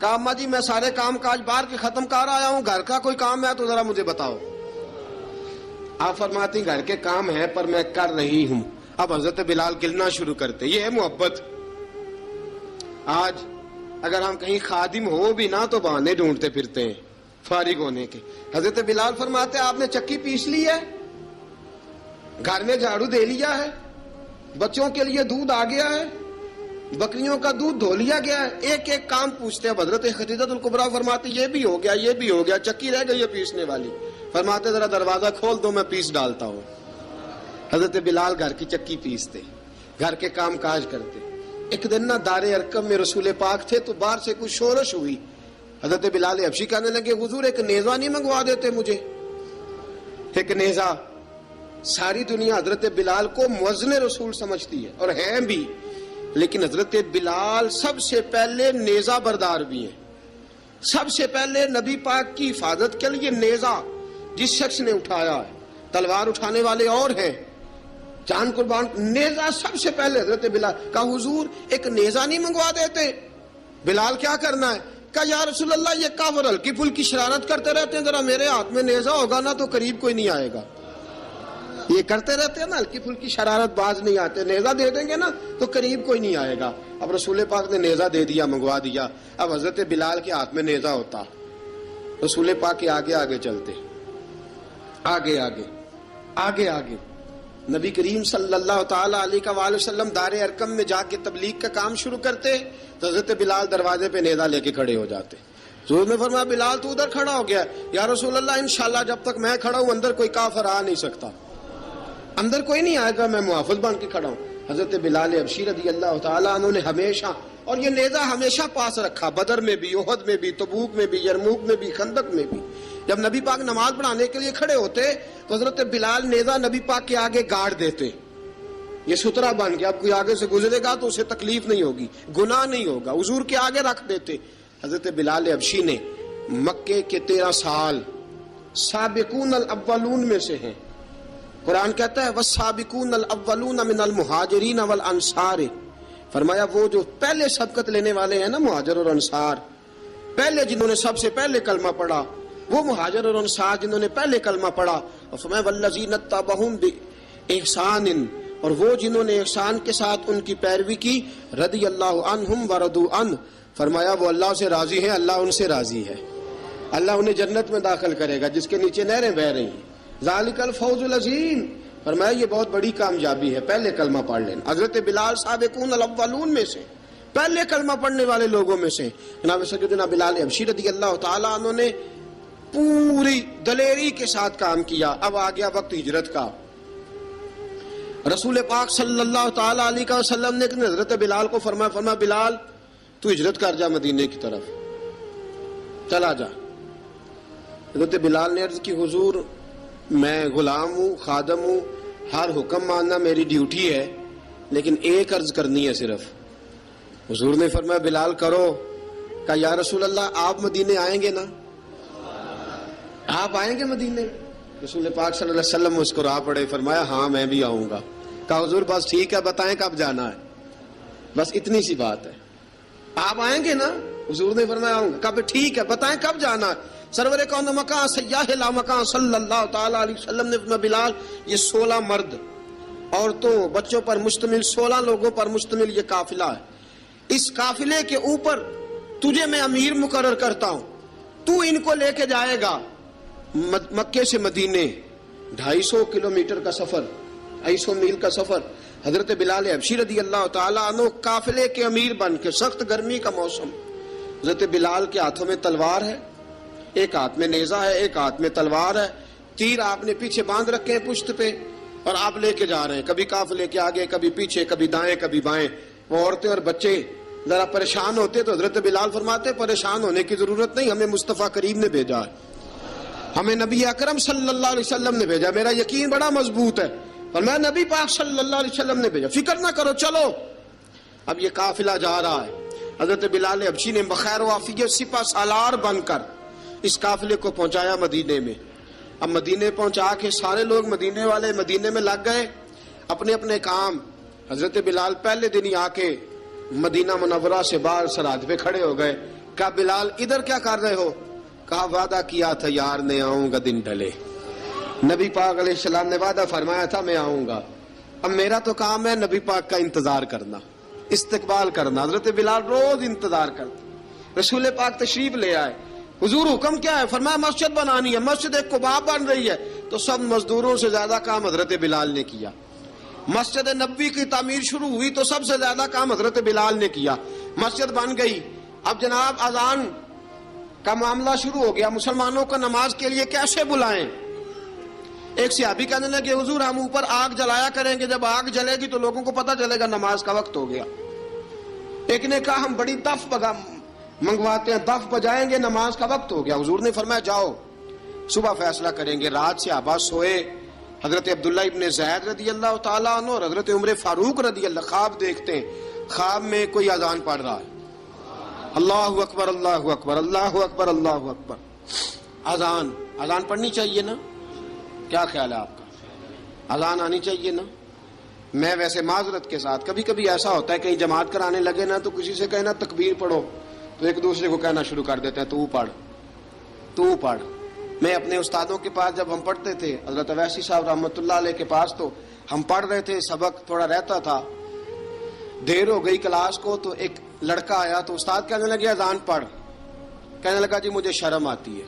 کہا اماں جی میں سارے کام کاج باہر کے ختم کر آیا ہوں، گھر کا کوئی کام ہے تو ذرا مجھے بتاؤ۔ آپ فرماتی گھر کے کام ہے پر میں کر رہی ہوں۔ اب حضرت بلال گلنا شروع کرتے، یہ ہے محبت۔ آج اگر ہم کہیں خادم ہو بھی نہ تو بہانے ڈھونڈتے پھرتے ہیں فارغ ہونے کے۔ حضرت بلال فرماتے آپ نے چکی پیس لی ہے، گھر میں جھاڑو دے لیا ہے، بچوں کے لیے دودھ آ گیا ہے، بکریوں کا دودھ دھو لیا گیا ہے، ایک ایک کام پوچھتے ہیں۔ حضرت خدیجہ الکبریٰ فرماتے یہ بھی ہو گیا، یہ بھی ہو گیا، چکی رہ گئی ہے پیسنے والی۔ فرماتے ذرا دروازہ کھول دو میں پیس ڈالتا ہوں۔ حضرت بلال گھر کی چکی پیستے، گھر کے کام کاج کرتے۔ ایک دن نہ دار ارقم میں رسول پاک تھے تو باہر سے کچھ شورش ہوئی۔ حضرت بلال حبشی کہنے لگے حضور ایک نیزہ نہیں منگوا دیتے مجھے؟ ایک نیزہ۔ ساری دنیا حضرت بلال کو مؤذن رسول سمجھتی ہے اور ہیں بھی، لیکن حضرت بلال سب سے پہلے نیزہ بردار بھی ہیں۔ سب سے پہلے نبی پاک کی حفاظت کے لیے نیزہ جس شخص نے اٹھایا ہے، تلوار اٹھانے والے اور ہیں، جان قربان، نیزہ سب سے پہلے حضرت بلال۔ کہا حضور ایک نیزہ نہیں منگوا دیتے؟ بلال کیا کرنا ہے؟ کہا یا رسول اللہ یہ کافر ہلکی پھلکی شرارت کرتے رہتے ہیں، ذرا میرے ہاتھ میں نیزہ ہوگا نا تو قریب کوئی نہیں آئے گا۔ یہ کرتے رہتے ہیں نا ہلکی پھلکی شرارت، باز نہیں آتے، نیزہ دے دیں گے نا تو قریب کوئی نہیں آئے گا۔ اب رسول پاک نے نیزہ دے دیا، منگوا دیا۔ اب حضرت بلال کے ہاتھ میں نیزہ ہوتا، رسول پاک کے آگے آگے چلتے، آگے آگے آگے آگے۔ نبی کریم صلی اللہ تعالی علیہ وآلہ وسلم دار ارقم میں جا کے تبلیغ کا کام شروع کرتے تو حضرت بلال دروازے پہ نیزہ لے کے کھڑے ہو جاتے۔ حضور نے فرمایا بلال تو ادھر کھڑا ہو گیا، یا رسول اللہ انشاءاللہ جب تک میں کھڑا ہوں اندر کوئی کافر آ نہیں سکتا، اندر کوئی نہیں آئے گا، میں محافظ بن کے کھڑا ہوں۔ حضرت بلال حبشی رضی اللہ تعالیٰ عنہ نے ہمیشہ، اور یہ نیزہ ہمیشہ پاس رکھا، بدر میں بھی، احد میں بھی، تبوک میں بھی، یرموک میں بھی، خندق میں بھی۔ جب نبی پاک نماز پڑھانے کے لیے کھڑے ہوتے تو حضرت بلال نیزہ نبی پاک کے آگے گاڑ دیتے، یہ سترا بن گیا، اب کوئی آگے سے گزرے گا تو اسے تکلیف نہیں ہوگی، گناہ نہیں ہوگا، حضور کے آگے رکھ دیتے۔ حضرت بلال حبشی نے مکے کے 13 سال سابقون الاولون میں سے ہیں۔ قرآن کہتا ہے والسابقون الاولون من المہاجرین والانصار، فرمایا وہ جو پہلے سبقت لینے والے ہیں نا مہاجر اور انصار، پہلے جنہوں نے سب سے پہلے کلمہ پڑھا، وہ مہاجر اور انصار جنہوں نے پہلے کلمہ پڑھا، اور فرمایا والذین اتبعوہم بإحسان، اور وہ جنہوں نے احسان کے ساتھ ان کی پیروی کی، رضی اللہ عنہم ورضوا عنہ، فرمایا وہ اللہ سے راضی ہیں، اللہ ان سے راضی ہے، اللہ انہیں جنت میں داخل کرے گا جس کے نیچے نہریں بہہ رہی ہیں۔ ذالک الفوز العظیم، فرمایا یہ بہت بڑی کامیابی ہے پہلے کلمہ پڑھ لینا۔ حضرت بلال سابقون الاولون میں سے، پہلے کلمہ پڑھنے والے لوگوں میں سے۔ جناب سیدنا بلال حبشی رضی اللہ تعالیٰ عنہ نے پوری دلیری کے ساتھ کام کیا۔ اب آ گیا وقت ہجرت کا۔ رسول پاک صلی اللہ تعالیٰ علیہ وسلم نے حضرت بلال کو فرمایا بلال تو ہجرت کر جا مدینے کی طرف، چلا جا۔ حضرت بلال نے عرض کی حضور میں غلام ہوں، خادم ہوں، ہر حکم ماننا میری ڈیوٹی ہے، لیکن ایک عرض کرنی ہے صرف۔ حضور نے فرمایا بلال کرو۔ کہا یا رسول اللہ آپ مدینے آئیں گے نا؟ آپ آئیں گے مدینے؟ رسول پاک صلی اللہ علیہ وسلم مسکرا پڑے، فرمایا ہاں میں بھی آؤں گا۔ کہا حضور بس ٹھیک ہے، بتائیں کب جانا ہے، بس اتنی سی بات ہے، آپ آئیں گے نا؟ حضور نے فرمایا آؤں گا۔ کہا ٹھیک ہے بتائیں کب جانا ہے۔ سرور کون مکان سیاح لا مکان صلی اللہ تعالیٰ علیہ وسلم نے فرمایا بلال یہ 16 مرد عورتوں بچوں پر مشتمل، 16 لوگوں پر مشتمل یہ قافلہ ہے، اس قافلے کے اوپر تجھے میں امیر مقرر کرتا ہوں، تو ان کو لے کے جائے گا مکے سے مدینے، 250 کلومیٹر کا سفر، 250 میل کا سفر۔ حضرت بلال حبشی رضی اللہ تعالیٰ عنہ قافلے کے امیر بن کے، سخت گرمی کا موسم، حضرت بلال کے ہاتھوں میں تلوار ہے، ایک ہاتھ میں نیزہ ہے، ایک ہاتھ میں تلوار ہے، تیر آپ نے پیچھے باندھ رکھے ہیں پشت پہ، اور آپ لے کے جا رہے ہیں، کبھی قافلے کے آگے، کبھی پیچھے، کبھی دائیں کبھی بائیں۔ وہ عورتیں اور بچے ذرا پریشان ہوتے تو حضرت بلال فرماتے پریشان ہونے کی ضرورت نہیں، ہمیں مصطفیٰ کریم نے بھیجا ہے، ہمیں نبی اکرم صلی اللہ علیہ وسلم نے بھیجا، میرا یقین بڑا مضبوط ہے، اور میں نبی پاک صلی اللہ علیہ وسلم نے بھیجا، فکر نہ کرو چلو۔ اب یہ قافلہ جا رہا ہے، حضرت بلال حبشی نے بخیر و عافیت سپہ سالار بن کر اس قافلے کو پہنچایا مدینے میں۔ اب مدینے پہنچا کے سارے لوگ مدینے والے مدینے میں لگ گئے اپنے اپنے کام۔ حضرت بلال پہلے دن ہی آ کے مدینہ منورہ سے باہر سرحد پہ کھڑے ہو گئے، کہا بلال ادھر کیا کر رہے ہو؟ کہا وعدہ کیا تھا یار نے آؤں گا دن ڈھلے. نبی پاک علیہ السلام نے وعدہ فرمایا تھا میں آؤں گا. اب میرا تو کام ہے نبی پاک کا انتظار کرنا، استقبال کرنا. حضرت بلال روز انتظار کرتے. رسول پاک تشریف لے آئے. حضور حکم کیا ہے؟ فرمایا مسجد بنانی ہے. مسجد قباء بن رہی ہے. تو سب مزدوروں سے زیادہ کام حضرت بلال نے کیا. مسجد نبوی کی تعمیر شروع ہوئی تو سب سے زیادہ کام حضرت بلال نے کیا. مسجد بن گئی. اب جناب اذان کا معاملہ شروع ہو گیا. مسلمانوں کو نماز کے لیے کیسے بلائیں؟ ایک صحابی کہنے لگے حضور ہم اوپر آگ جلایا کریں گے، جب آگ جلے گی تو لوگوں کو پتہ چلے گا نماز کا وقت ہو گیا. ایک نے کہا ہم بڑی دف منگواتے ہیں، دف بجائیں گے، نماز کا وقت ہو گیا. حضور نے فرمایا جاؤ صبح فیصلہ کریں گے. رات سے صحابہ سوئے. حضرت عبداللہ ابن زید رضی اللہ تعالیٰ عنہ اور حضرت عمر فاروق رضی اللہ خواب دیکھتے ہیں. خواب میں کوئی اذان پڑھ رہا ہے. اللہ اکبر اللہ اکبر اللہ اکبر اللہ اکبر. اذان پڑھنی چاہیے نا؟ کیا خیال ہے آپ کا؟ اذان آنی چاہیے نا؟ میں ویسے معذرت کے ساتھ کبھی کبھی ایسا ہوتا ہے کہیں جماعت کرانے لگے نا تو کسی سے کہنا تکبیر پڑھو تو ایک دوسرے کو کہنا شروع کر دیتے ہیں تو پڑھ. میں اپنے استادوں کے پاس جب ہم پڑھتے تھے حضرت اویسی صاحب رحمۃ اللہ علیہ کے پاس تو ہم پڑھ رہے تھے، سبق تھوڑا رہتا تھا، دیر ہو گئی کلاس کو تو ایک لڑکا آیا تو استاد کہنے لگے اذان پڑھ. کہنے لگا جی مجھے شرم آتی ہے.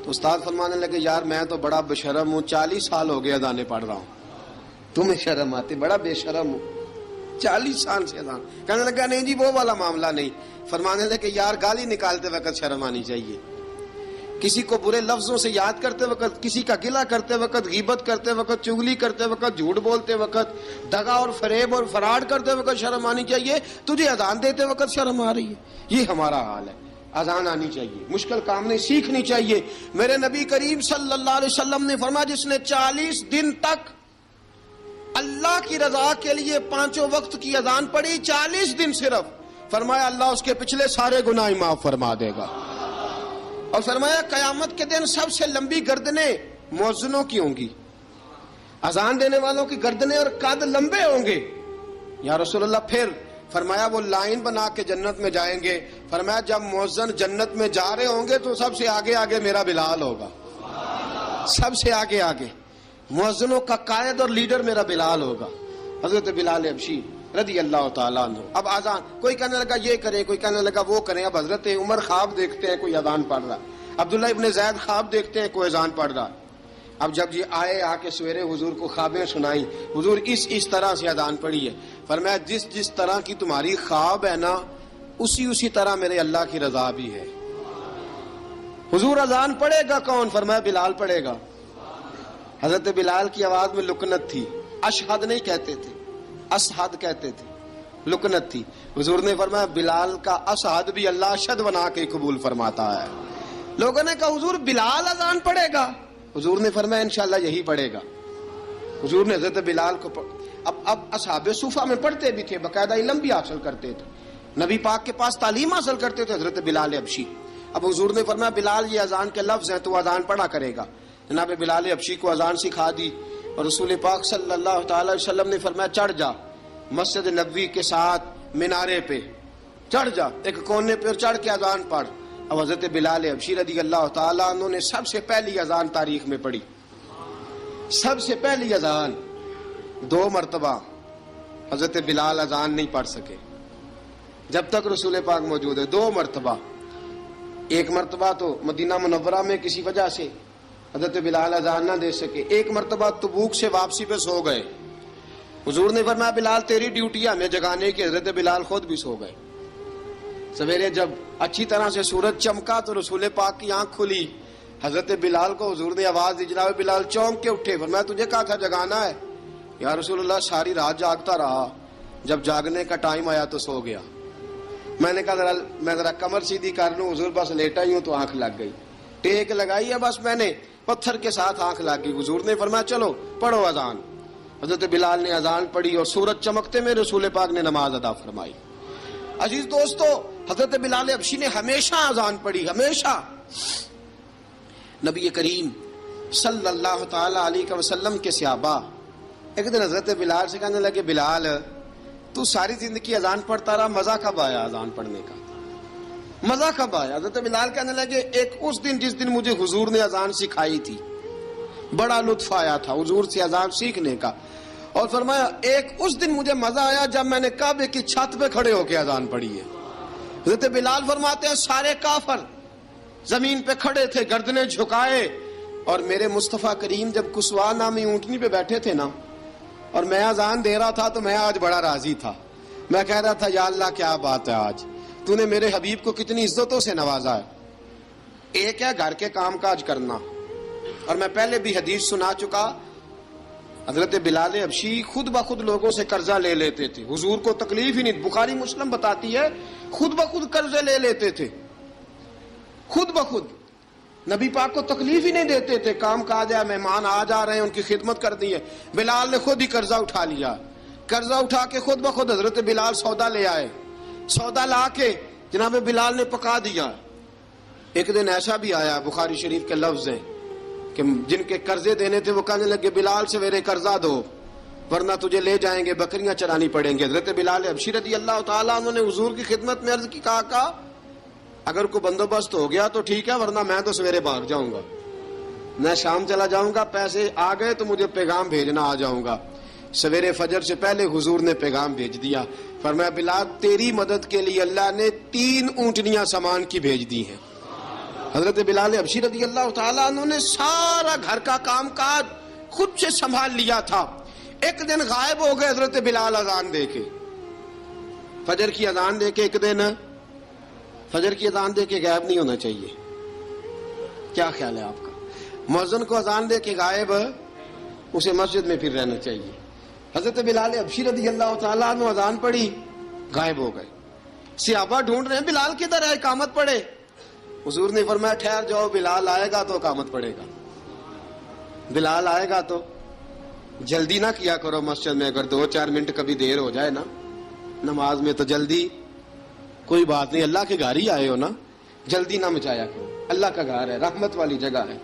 تو استاد فرمانے لگے یار میں تو بڑا بے شرم ہوں، 40 سال ہو گئے اذانیں پڑھ رہا ہوں، تمہیں شرم آتی؟ بڑا بے شرم ہوں، 40 سال سے اذان. کہنے لگا نہیں جی وہ والا معاملہ نہیں. فرمانے لگے یار گالی نکالتے وقت شرم آنی چاہیے، کسی کو برے لفظوں سے یاد کرتے وقت، کسی کا گلہ کرتے وقت، غیبت کرتے وقت، چغلی کرتے وقت، جھوٹ بولتے وقت، دغا اور فریب اور فراڈ کرتے وقت شرم آنی چاہیے. تجھے اذان دیتے وقت شرم آ رہی ہے. یہ ہمارا حال ہے. اذان آنی چاہیے، مشکل کام نہیں، سیکھنی چاہیے. میرے نبی کریم صلی اللہ علیہ وسلم نے فرمایا جس نے 40 دن تک اللہ کی رضا کے لیے 5 وقت کی اذان پڑھی، 40 دن صرف، فرمایا اللہ اس کے پچھلے سارے گناہ معاف فرما دے گا. اور فرمایا قیامت کے دن سب سے لمبی گردنیں مؤذنوں کی ہوں گی، اذان دینے والوں کی گردنیں اور قد لمبے ہوں گے. یا رسول اللہ پھر؟ فرمایا وہ لائن بنا کے جنت میں جائیں گے. فرمایا جب مؤذن جنت میں جا رہے ہوں گے تو سب سے آگے آگے میرا بلال ہوگا، سب سے آگے آگے مؤذنوں کا قائد اور لیڈر میرا بلال ہوگا، حضرت بلال حبشی رضی اللہ تعالیٰ عنہ. اب اذان کوئی کہنے لگا یہ کریں، کوئی کہنے لگا وہ کریں. اب حضرت عمر خواب دیکھتے ہیں کوئی اذان پڑھ رہا، عبداللہ ابن زید خواب دیکھتے ہیں کوئی اذان پڑھ رہا. اب جب یہ آئے آ کے سویرے حضور کو خوابیں سنائیں، حضور اس طرح سے اذان پڑھی ہے. فرمایا جس طرح کی تمہاری خواب ہے نا اسی طرح میرے اللہ کی رضا بھی ہے. حضور اذان پڑھے گا کون؟ فرمایا بلال پڑھے گا. حضرت بلال کی آواز میں لکنت تھی، اشہد نہیں کہتے تھے، اسحد کہتے تھے، لکنت تھی. حضور نے فرمایا بلال کا اسحد بھی اللہ اشہد بنا کے قبول فرماتا ہے. لوگوں نے کہا حضور بلال اذان پڑھے گا؟ حضور نے فرمایا انشاءاللہ یہی پڑھے گا. حضور نے حضرت بلال کو اب اصحاب صوفہ میں پڑھتے بھی تھے، باقاعدہ علم بھی حاصل کرتے تھے، نبی پاک کے پاس تعلیم حاصل کرتے تھے، حضرت بلال حبشی. اب حضور نے فرمایا بلال یہ اذان کے لفظ ہیں تو اذان پڑھا کرے گا. جناب بلال حبشی کو اذان سکھا دی اور رسول پاک صلی اللہ تعالی وسلم نے فرمایا چڑھ جا مسجد نبوی کے ساتھ مینارے پہ، چڑھ جا ایک کونے پہ اور چڑھ کے اذان پڑھ. اب حضرت بلال حبشی رضی اللہ تعالیٰ عنہ نے سب سے پہلی اذان تاریخ میں پڑھی، سب سے پہلی اذان. 2 مرتبہ حضرت بلال اذان نہیں پڑھ سکے جب تک رسول پاک موجود ہے. 2 مرتبہ، ایک مرتبہ تو مدینہ منورہ میں کسی وجہ سے حضرت بلال اذان نہ دے سکے، ایک مرتبہ تبوک سے واپسی پہ سو گئے. حضور نے فرمایا بلال تیری ڈیوٹی ہے ہمیں جگانے کی. حضرت بلال خود بھی سو گئے. سویرے جب اچھی طرح سے سورج چمکا تو رسول پاک کی آنکھ کھلی. حضرت بلال کو حضور نے آواز دی، جناب بلال چونک کے اٹھے. فرمایا تجھے کہا تھا جگانا ہے. یا رسول اللہ ساری رات جاگتا رہا، جب جاگنے کا ٹائم آیا تو سو گیا. میں نے کہا میں ذرا کمر سیدھی کر لوں. حضور بس لیٹا ہی ہوں تو آنکھ لگ گئی، ٹیک لگائی ہے بس میں نے، پتھر کے ساتھ آنکھ لگ گئی. حضور نے فرمایا چلو پڑھو اذان. حضرت بلال نے اذان پڑھی اور سورج چمکتے میں رسول پاک نے نماز ادا فرمائی. عزیز دوستو حضرت بلال حبشی نے ہمیشہ اذان پڑھی، ہمیشہ. نبی کریم صلی اللہ تعالی علیہ وسلم کے صحابہ ایک دن حضرت بلال سے کہنے لگے بلال تو ساری زندگی اذان پڑھتا رہا، مزہ کب آیا اذان پڑھنے کا؟ مزہ کب آیا؟ حضرت بلال کہنے لگے ایک اس دن جس دن مجھے حضور نے اذان سکھائی تھی بڑا لطف آیا تھا حضور سے اذان سیکھنے کا، اور فرمایا ایک اس دن مجھے مزہ آیا جب میں نے کعبے کی چھت پہ کھڑے ہو کے اذان پڑھی ہے۔ حضرت بلال فرماتے ہیں سارے کافر زمین پہ کھڑے تھے گردنیں جھکائے، اور میرے مصطفیٰ کریم جب کسوا نامی اونٹنی پہ بیٹھے تھے نا اور میں اذان دے رہا تھا تو میں آج بڑا راضی تھا، میں کہہ رہا تھا یا اللہ کیا بات ہے، آج تو نے میرے حبیب کو کتنی عزتوں سے نوازا ہے۔ ایک ہے گھر کے کام کاج کرنا، اور میں پہلے بھی حدیث سنا چکا، حضرت بلال حبشی خود بخود لوگوں سے قرضہ لے لیتے تھے، حضور کو تکلیف ہی نہیں، بخاری مسلم بتاتی ہے خود بخود قرضے لے لیتے تھے، خود بخود نبی پاک کو تکلیف ہی نہیں دیتے تھے، کام کاج ہے مہمان آ جا رہے ہیں ان کی خدمت کر دی ہے، بلال نے خود ہی قرضہ اٹھا لیا، قرضہ اٹھا کے خود بخود حضرت بلال سودا لے آئے، سودا لا کے جناب بلال نے پکا دیا۔ ایک دن ایسا بھی آیا بخاری شریف کے لفظ ہیں کہ جن کے قرضے دینے تھے وہ کہنے لگے بلال سویرے قرضہ دو ورنہ تجھے لے جائیں گے بکریاں چرانی پڑیں گے۔ حضرت بلال حبشی رضی اللہ تعالیٰ انہوں نے حضور کی خدمت میں عرض کی، کہا اگر کوئی بندوبست ہو گیا تو ٹھیک ہے ورنہ میں تو سویرے بھاگ جاؤں گا، میں شام چلا جاؤں گا، پیسے آ گئے تو مجھے پیغام بھیجنا آ جاؤں گا۔ سویرے فجر سے پہلے حضور نے پیغام بھیج دیا، فرمایا بلال تیری مدد کے لیے اللہ نے 3 اونٹنیاں سامان کی بھیج دی ہیں۔ حضرت بلال حبشی رضی اللہ تعالیٰ انہوں نے سارا گھر کا کام کاج خود سے سنبھال لیا تھا، ایک دن غائب ہو گئے حضرت بلال اذان دے کے، فجر کی اذان دے کے، ایک دن فجر کی اذان دے کے غائب نہیں ہونا چاہیے، کیا خیال ہے آپ کا؟ مؤذن کو اذان دے کے غائب اسے مسجد میں پھر رہنا چاہیے۔ حضرت بلال حبشی رضی اللہ تعالیٰ عنہ اذان پڑھی غائب ہو گئے، صحابہ ڈھونڈ رہے ہیں بلال کدھر ہے اقامت پڑھے، حضور نے فرمایا ٹھہر جاؤ بلال آئے گا تو اقامت پڑھے گا، بلال آئے گا تو جلدی نہ کیا کرو مسجد میں، اگر 2-4 منٹ کبھی دیر ہو جائے نا نماز میں تو جلدی کوئی بات نہیں، اللہ کے گھر ہی آئے ہو نا، جلدی نہ مچایا کرو، اللہ کا گھر ہے، رحمت والی جگہ ہے۔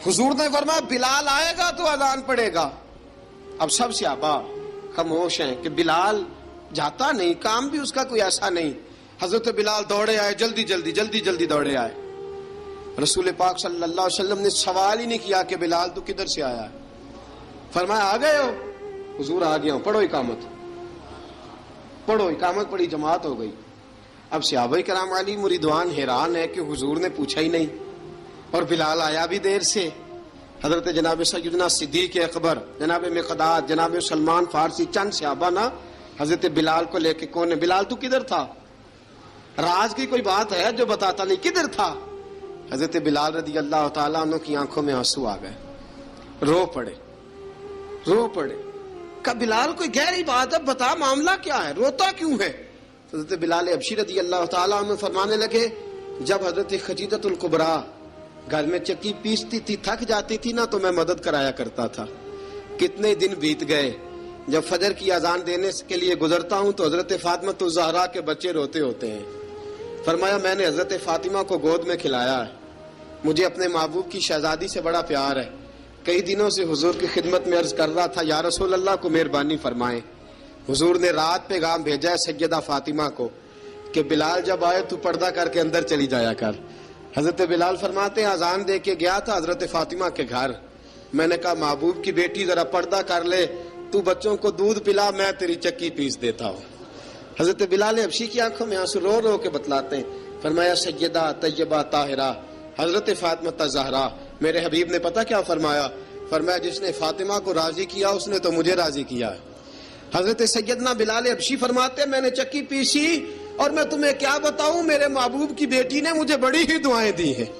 حضور نے فرمایا بلال آئے گا تو اذان پڑھے گا۔ اب سب صحابہ خاموش ہیں کہ بلال جاتا نہیں، کام بھی اس کا کوئی ایسا نہیں۔ حضرت بلال دوڑے آئے، جلدی جلدی دوڑے آئے۔ رسول پاک صلی اللہ علیہ وسلم نے سوال ہی نہیں کیا کہ بلال تو کدھر سے آیا ہے، فرمایا آ گئے ہو؟ حضور آ گیا ہوں، پڑھو اقامت، پڑھو اقامت پڑھی، جماعت ہو گئی۔ اب صحابہ کرام علی مریدوان حیران ہے کہ حضور نے پوچھا ہی نہیں اور بلال آیا بھی دیر سے۔ حضرت جناب سیدنا صدیق اکبر، جناب مقداد، جناب سلمان فارسی، چند صحابہ نا حضرت بلال کو لے کے، کون ہے بلال تو کدھر تھا، راز کی کوئی بات ہے جو بتاتا نہیں، کدھر تھا؟ حضرت بلال رضی اللہ تعالیٰ عنہ کی آنکھوں میں آنسو آ گئے، رو پڑے۔ کہ بلال کوئی گہری بات ہے، بتا معاملہ کیا ہے، روتا کیوں ہے؟ حضرت بلال حبشی رضی اللہ تعالیٰ عنہ فرمانے لگے جب حضرت خدیجۃ الکبریٰ گھر میں چکی پیستی تھی، تھک جاتی تھی نا تو میں مدد کرایا کرتا تھا۔ کتنے دن بیت گئے، جب فجر کی اذان دینے کے لیے گزرتا ہوں تو حضرت فاطمہ الزہرا کے بچے روتے ہوتے ہیں۔ فرمایا میں نے حضرت فاطمہ کو گود میں کھلایا ہے، مجھے اپنے محبوب کی شہزادی سے بڑا پیار ہے۔ کئی دنوں سے حضور کی خدمت میں عرض کر رہا تھا یا رسول اللہ کو مہربانی فرمائیں۔ حضور نے رات پیغام بھیجا ہے سیدہ فاطمہ کو کہ بلال جب آئے تو پردہ کر کے اندر چلی جایا کر۔ حضرت بلال فرماتے ہیں اذان دے کے گیا تھا حضرت فاطمہ کے گھر، میں نے کہا محبوب کی بیٹی ذرا پردہ کر لے، تو بچوں کو دودھ پلا، میں تیری چکی پیس دیتا ہوں۔ حضرت بلال حبشی کی آنکھوں میں آنسو رو رو کے بتلاتے ہیں، فرمایا سیدہ طیبہ طاہرہ حضرت فاطمہ زہرا، میرے حبیب نے پتہ کیا فرمایا؟ فرمایا جس نے فاطمہ کو راضی کیا اس نے تو مجھے راضی کیا ہے۔ حضرت سیدنا بلال حبشی فرماتے ہیں میں نے چکی پیسی اور میں تمہیں کیا بتاؤں، میرے محبوب کی بیٹی نے مجھے بڑی ہی دعائیں دی ہیں،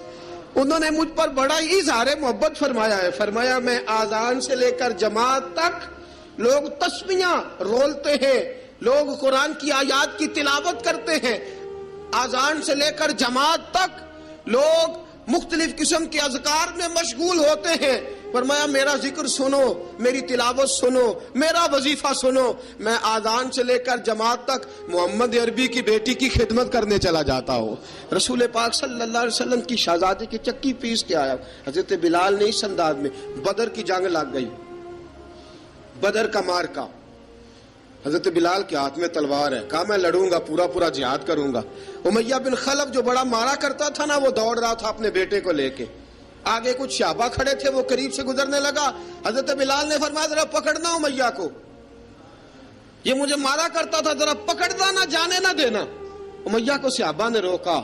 انہوں نے مجھ پر بڑا ہی اظہار محبت فرمایا ہے۔ فرمایا میں آذان سے لے کر جماعت تک لوگ تسبیحاں رولتے ہیں، لوگ قرآن کی آیات کی تلاوت کرتے ہیں، آذان سے لے کر جماعت تک لوگ مختلف قسم کے اذکار میں مشغول ہوتے ہیں۔ فرمایا میرا ذکر سنو، میری تلاوت سنو، میرا وظیفہ سنو، میں آذان سے لے کر جماعت تک محمد عربی کی بیٹی کی خدمت کرنے چلا جاتا ہوں۔ رسول پاک صلی اللہ علیہ وسلم کی شہزادی کی چکی پیس کے آیا۔ حضرت بلال نے اس انداز میں، بدر کی جنگ لگ گئی، بدر کا مارکا، حضرت بلال کے ہاتھ میں تلوار ہے. کہا میں لڑوں گا, پورا جہاد کروں گا. امیہ بن خلف جو بڑا مارا کرتا تھا نا, وہ دوڑ رہا تھا اپنے بیٹے کو لے کے. آگے کچھ صحابہ کھڑے تھے, وہ قریب سے گزرنے لگا. حضرت بلال نے فرمایا ذرا پکڑنا امیہ کو, یہ مجھے مارا کرتا تھا, ذرا پکڑنا, نہ جانے نہ دینا. امیہ کو صحابہ نے روکا.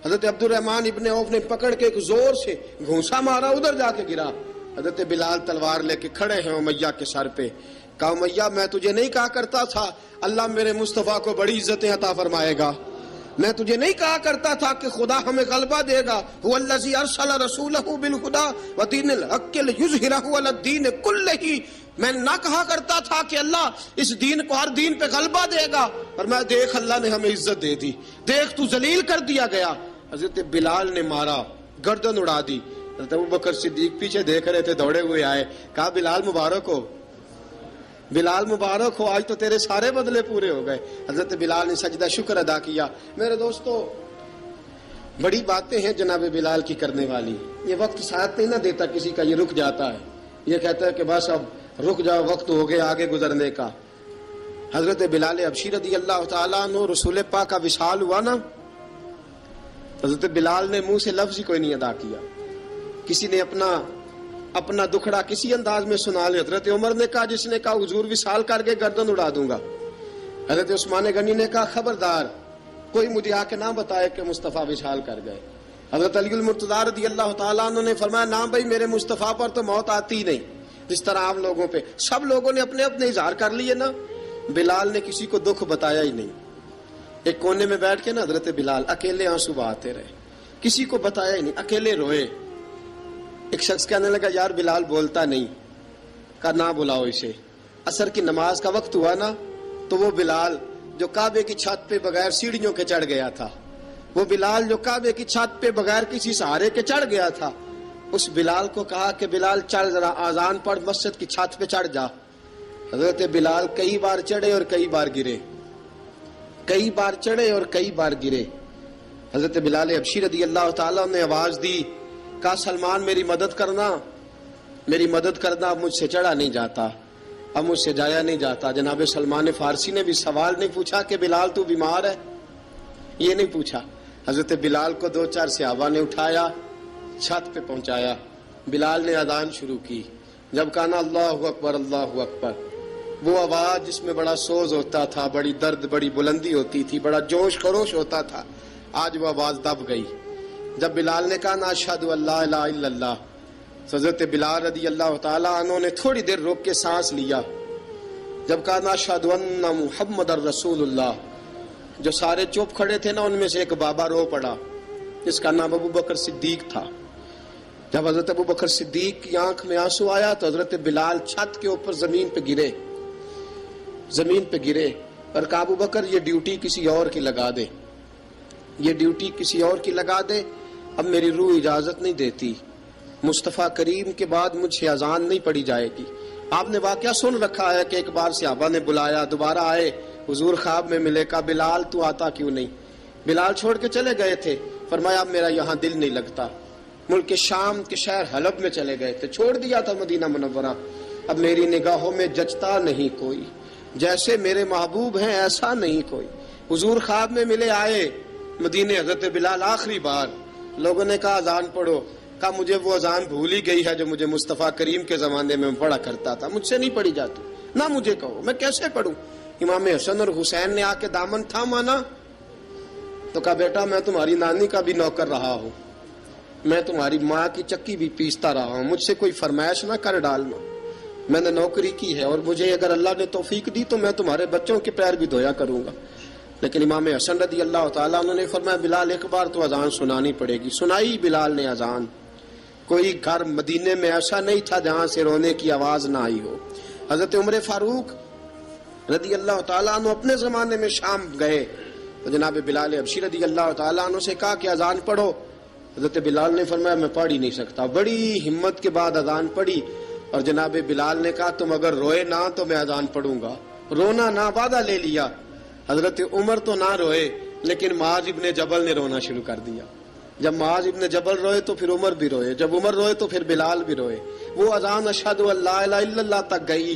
حضرت عبد الرحمن ابن عوف نے پکڑ کے ایک زور سے گھونسا مارا, ادھر جا کے گرا. حضرت بلال تلوار لے کے کھڑے ہیں امیہ کے سر پہ. کہا امیہ میں تجھے نہیں کہا کرتا تھا اللہ میرے مصطفیٰ کو بڑی عزتیں عطا فرمائے گا؟ میں تجھے نہیں کہا کرتا تھا کہ خدا ہمیں غلبہ دے گا؟ هو الذی ارسل رسولہ بالہدی ودین الحق لیظہرہ علی الدین کلہ. میں نہ کہا کرتا تھا کہ اللہ اس دین کو ہر دین پہ غلبہ دے گا, اور میں دیکھ اللہ نے ہمیں عزت دے دی, دیکھ تو ذلیل کر دیا گیا. حضرت بلال نے مارا, گردن اڑا دی. حضرت ابوبکر صدیق پیچھے دیکھ رہے تھے, دوڑے ہوئے آئے. کہا بلال مبارک ہو, بلال مبارک ہو, آج تو تیرے سارے بدلے پورے ہو گئے. حضرت بلال نے سجدہ شکر ادا کیا. میرے دوستو, بڑی باتیں ہیں جناب بلال کی کرنے والی. یہ وقت ساتھ نہیں نہ دیتا کسی کا, یہ رک جاتا ہے, یہ کہتا ہے کہ بس اب رک جاؤ, وقت ہو گیا آگے گزرنے کا. حضرت بلال حبشی رضی اللہ تعالیٰ عنہ, رسول پاک کا وصال ہوا نا, حضرت بلال نے منہ سے لفظ ہی کوئی نہیں ادا کیا. کسی نے اپنا دکھڑا کسی انداز میں سنا لیا. حضرت عمر نے کہا, جس نے کہا حضور وصال کر کے گردن اڑا دوں گا. حضرت عثمان غنی نے کہا خبردار کوئی مجھے آ کے نہ بتائے کہ مصطفیٰ وصال کر گئے. حضرت علی المرتضیٰ رضی اللہ تعالیٰ عنہ نے فرمایا نہ بھائی, میرے مصطفیٰ پر تو موت آتی ہی نہیں جس طرح عام لوگوں پہ. سب لوگوں نے اپنے اپنے اظہار کر لیے نا, بلال نے کسی کو دکھ بتایا ہی نہیں. ایک کونے میں بیٹھ کے نا حضرت بلال اکیلے آنسو بہاتے رہے, کسی کو بتایا ہی نہیں, اکیلے روئے. ایک شخص کہنے لگا یار بلال بولتا نہیں. کہا نہ بلاؤ اسے. عصر کی نماز کا وقت ہوا نا, تو وہ بلال جو کعبے کی چھت پہ بغیر سیڑھیوں کے چڑھ گیا تھا, وہ بلال جو کعبے کی چھت پہ بغیر کسی سہارے کے چڑھ گیا تھا, اس بلال کو کہا کہ بلال چل ذرا آذان پڑھ, مسجد کی چھت پہ چڑھ جا. حضرت بلال کئی بار چڑھے اور کئی بار گرے, کئی بار چڑھے اور کئی بار گرے. حضرت بلال حبشی رضی اللہ تعالیٰ نے آواز دی, کہا سلمان میری مدد کرنا, میری مدد کرنا, اب مجھ سے چڑھا نہیں جاتا, اب مجھ سے جایا نہیں جاتا. جناب سلمان فارسی نے بھی سوال نہیں پوچھا کہ بلال تو بیمار ہے, یہ نہیں پوچھا. حضرت بلال کو 2-4 صحابہ نے اٹھایا, چھت پہ پہنچایا. بلال نے اذان شروع کی. جب کہا نا اللہ اکبر اللہ اکبر, وہ آواز جس میں بڑا سوز ہوتا تھا, بڑی درد, بڑی بلندی ہوتی تھی, بڑا جوش خروش ہوتا تھا, آج وہ آواز دب گئی. جب بلال نے کہا نا اشہد ان لا الہ الا اللہ, حضرت بلال رضی اللہ تعالیٰ عنہ نے تھوڑی دیر روک کے سانس لیا. جب کہا نا اشہد ان محمد الرسول اللہ, جو سارے چپ کھڑے تھے نا, ان میں سے ایک بابا رو پڑا, جس کا نام ابو بکر صدیق تھا. جب حضرت ابو بکر صدیق کی آنکھ میں آنسو آیا تو حضرت بلال چھت کے اوپر زمین پہ گرے, زمین پہ گرے, اور کہا ابو بکر یہ ڈیوٹی کسی اور کی لگا دے, یہ ڈیوٹی کسی اور کی لگا دے, اب میری روح اجازت نہیں دیتی, مصطفیٰ کریم کے بعد مجھ سے اذان نہیں پڑھی جائے گی. آپ نے واقعہ سن رکھا ہے کہ ایک بار صحابہ نے بلایا, دوبارہ آئے, حضور خواب میں ملے. کہا بلال تو آتا کیوں نہیں؟ بلال چھوڑ کے چلے گئے تھے. فرمایا اب میرا یہاں دل نہیں لگتا. ملک شام کے شہر حلب میں چلے گئے تھے, چھوڑ دیا تھا مدینہ منورہ. اب میری نگاہوں میں جچتا نہیں کوئی, جیسے میرے محبوب ہیں ایسا نہیں کوئی. حضور خواب میں ملے, آئے مدینے. حضرت بلال آخری بار, لوگوں نے کہا اذان پڑھو. کہا مجھے وہ اذان بھول ہی گئی ہے جو مجھے مصطفیٰ کریم کے زمانے میں پڑھا کرتا تھا, مجھ سے نہیں پڑھی جاتی. نہ مجھے کہو, میں کیسے پڑھوں؟ امام حسن اور حسین نے آ کے دامن تھاما نا, تو کہا بیٹا میں تمہاری نانی کا بھی نوکر رہا ہوں, میں تمہاری ماں کی چکی بھی پیستا رہا ہوں, مجھ سے کوئی فرمائش نہ کر ڈالنا, میں نے نوکری کی ہے, اور مجھے اگر اللہ نے توفیق دی تو میں تمہارے بچوں کے پیر بھی دھویا کروں گا. لیکن امام حسن رضی اللہ تعالیٰ عنہ نے فرمایا بلال ایک بار تو اذان سنانی پڑے گی. سنائی بلال نے اذان. کوئی گھر مدینے میں ایسا نہیں تھا جہاں سے رونے کی آواز نہ آئی ہو. حضرت عمر فاروق رضی اللہ تعالیٰ عنہ اپنے زمانے میں شام گئے تو جناب بلال حبشی رضی اللہ تعالیٰ عنہ سے کہا کہ اذان پڑھو. حضرت بلال نے فرمایا میں پڑھ ہی نہیں سکتا. بڑی ہمت کے بعد اذان پڑھی, اور جناب بلال نے کہا تم اگر روئے نہ تو میں اذان پڑھوں گا. رونا نہ, وعدہ لے لیا. حضرت عمر تو نہ روئے, لیکن معاذ ابن جبل نے رونا شروع کر دیا. جب معاذ ابن جبل روئے تو پھر عمر بھی روئے, جب عمر روئے تو پھر بلال بھی روئے. وہ اذان اشہد ان لا الہ الا اللہ تک گئی,